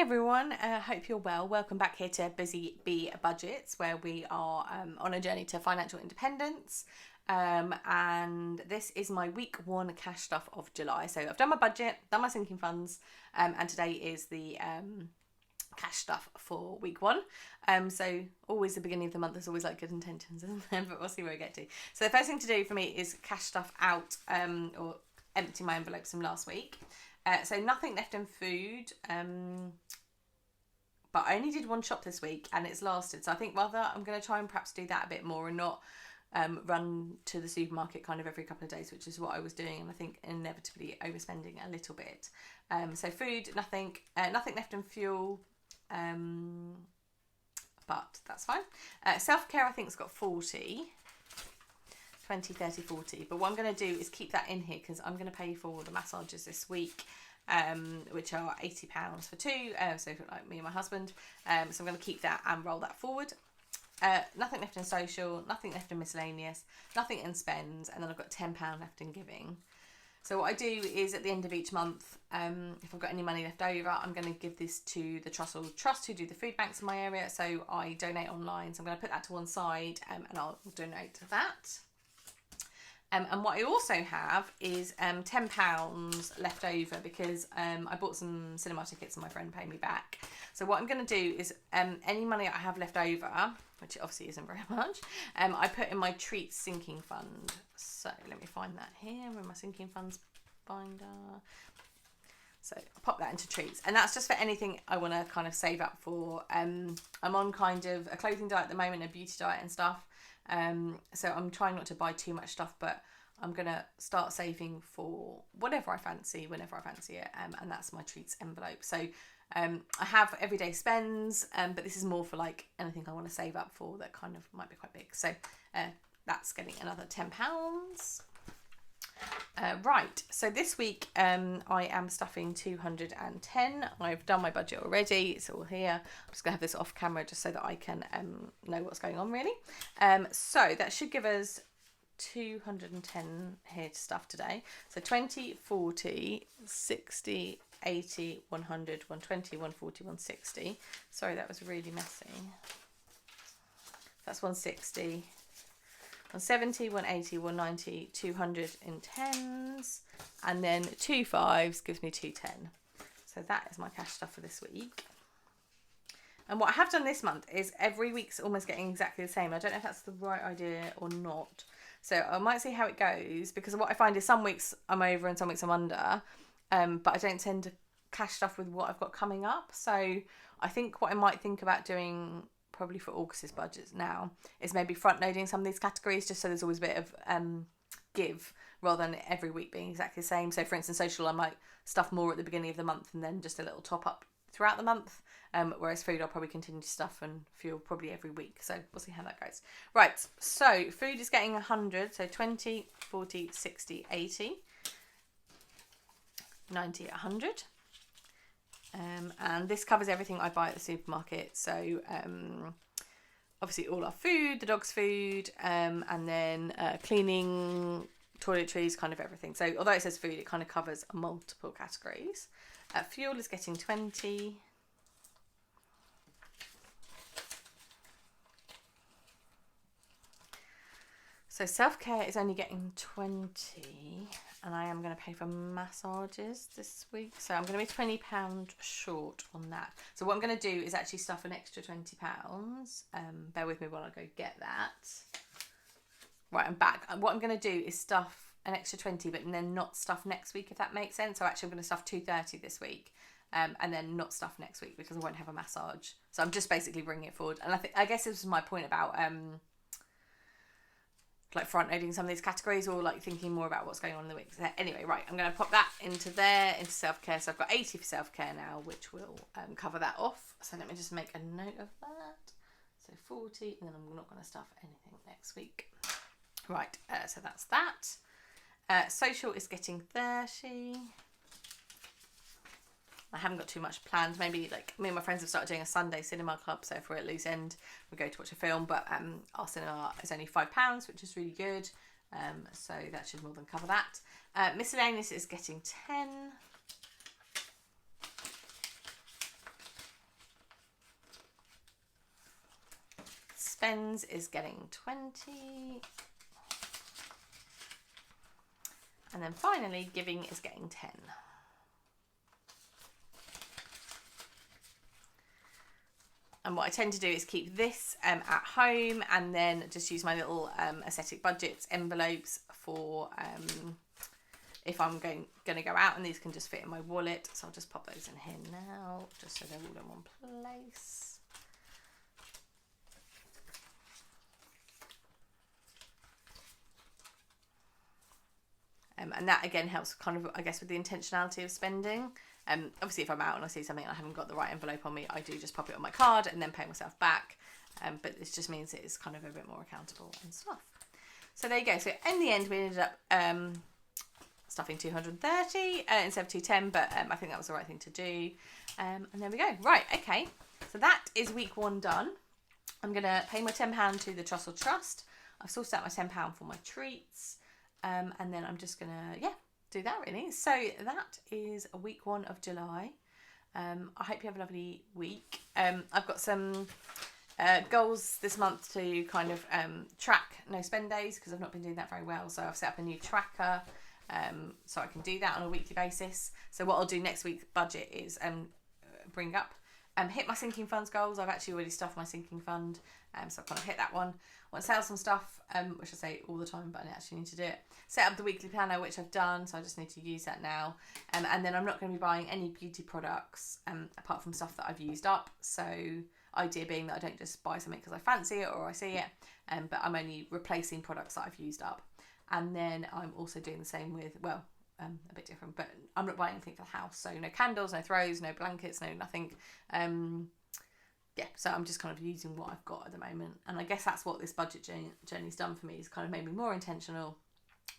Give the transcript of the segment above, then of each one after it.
everyone, hope you're well. Welcome back here to Busy Bee Budgets, where we are on a journey to financial independence. And this is my week one cash stuff of July. So I've done my budget, done my sinking funds, and today is the cash stuff for week one. So always the beginning of the month is always like good intentions, isn't there? But we'll see where we get to. So the first thing to do for me is cash stuff out, or empty my envelopes from last week. So nothing left in food, but I only did one shop this week and it's lasted. So I think rather I'm going to try and perhaps do that a bit more and not run to the supermarket kind of every couple of days, which is what I was doing, and I think inevitably overspending a little bit. So food, nothing left in fuel, but that's fine. Self-care I think has got 40. 20, 30, 40. But what I'm going to do is keep that in here because I'm going to pay for the massages this week, which are £80 for two, so for like me and my husband. So I'm going to keep that and roll that forward. Nothing left in social, nothing left in miscellaneous, nothing in spends, and then I've got £10 left in giving. So what I do is at the end of each month, if I've got any money left over, I'm going to give this to the Trust who do the food banks in my area. So I donate online, so I'm going to put that to one side, and I'll donate to that. And what I also have is £10 left over because I bought some cinema tickets and my friend paid me back. So what I'm going to do is any money I have left over, which obviously isn't very much, I put in my treats sinking fund. So let me find that here in my sinking funds binder. So I'll pop that into treats, and that's just for anything I want to kind of save up for. I'm on kind of a clothing diet at the moment, a beauty diet and stuff. So I'm trying not to buy too much stuff, but I'm going to start saving for whatever I fancy, whenever I fancy it. And that's my treats envelope. So I have everyday spends, but this is more for like anything I want to save up for that kind of might be quite big. So that's getting another £10. Right, so this week I am stuffing 210. I've done my budget already, it's all here. I'm just going to have this off camera just so that I can know what's going on really. So that should give us 210 here to stuff today. So 20, 40, 60, 80, 100, 120, 140, 160. Sorry, that was really messy. That's 160. 170, 180, 190, 200 in tens, and then 2 fives gives me 210. So that is my cash stuff for this week. And what I have done this month is every week's almost getting exactly the same. I don't know if that's the right idea or not. So I might see how it goes, because what I find is some weeks I'm over and some weeks I'm under, but I don't tend to cash stuff with what I've got coming up. So I think what I might think about doing probably for August's budgets now is maybe front loading some of these categories just so there's always a bit of give rather than every week being exactly the same. So for instance, social, I might stuff more at the beginning of the month and then just a little top up throughout the month, whereas food I'll probably continue to stuff and fuel probably every week. So we'll see how that goes. Right, so food is getting 100, so 20, 40, 60, 80, 90, 100. And this covers everything I buy at the supermarket. So obviously all our food, the dog's food, and then cleaning, toiletries, kind of everything. So although it says food, it kind of covers multiple categories. Fuel is getting 20. So self-care is only getting 20, and I am going to pay for massages this week. So I'm going to be £20 short on that. So what I'm going to do is actually stuff an extra £20. Bear with me while I go get that. Right, I'm back. What I'm going to do is stuff an extra 20, but then not stuff next week, if that makes sense. So actually I'm going to stuff 230 this week, and then not stuff next week because I won't have a massage. So I'm just basically bringing it forward. And I guess this was my point about like front loading some of these categories, or like thinking more about what's going on in the week. So anyway, right, I'm going to pop that into there, into self-care. So I've got 80 for self-care now, which will cover that off. So let me just make a note of that. So 40, and then I'm not going to stuff anything next week. Right, so that's that. Social is getting 30. I haven't got too much planned. Maybe like me and my friends have started doing a Sunday cinema club. So if we're at loose end, we go to watch a film. But our cinema is only £5, which is really good. So that should more than cover that. Miscellaneous is getting 10. spends is getting 20. And then finally, giving is getting 10. And what I tend to do is keep this at home and then just use my little aesthetic budgets envelopes for if I'm going to go out, and these can just fit in my wallet. So I'll just pop those in here now, just so they're all in one place. And that again helps kind of, I guess, with the intentionality of spending. Obviously if I'm out and I see something and I haven't got the right envelope on me, I do just pop it on my card and then pay myself back. But this just means it's kind of a bit more accountable and stuff. So there you go. So in the end we ended up stuffing 230 instead of 210, but I think that was the right thing to do. And there we go. Right, okay. So that is week 1 done. I'm going to pay my £10 to the Trussell Trust. I've sorted out my £10 for my treats. And then I'm just going to, do that really. So that is week 1 of July. I hope you have a lovely week. I've got some goals this month to kind of track no spend days, because I've not been doing that very well. So I've set up a new tracker so I can do that on a weekly basis. So what I'll do next week's budget is bring up hit my sinking funds goals. I've actually already stuffed my sinking fund, so I've kind of hit that one. I want to sell some stuff, which I say all the time, but I actually need to do it. Set up the weekly planner, which I've done, so I just need to use that now. And then I'm not going to be buying any beauty products apart from stuff that I've used up. So idea being that I don't just buy something because I fancy it or I see it, but I'm only replacing products that I've used up. And then I'm also doing the same with, well, a bit different, but I'm not buying anything for the house. So no candles, no throws, no blankets, no nothing. So I'm just kind of using what I've got at the moment. And I guess that's what this budget journey's done for me, is kind of made me more intentional,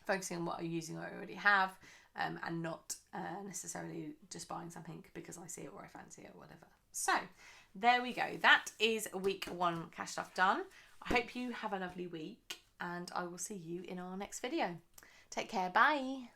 focusing on what I'm using I already have, and not necessarily just buying something because I see it or I fancy it or whatever. So there we go. That is week 1 cash stuff done. I hope you have a lovely week, and I will see you in our next video. Take care. Bye.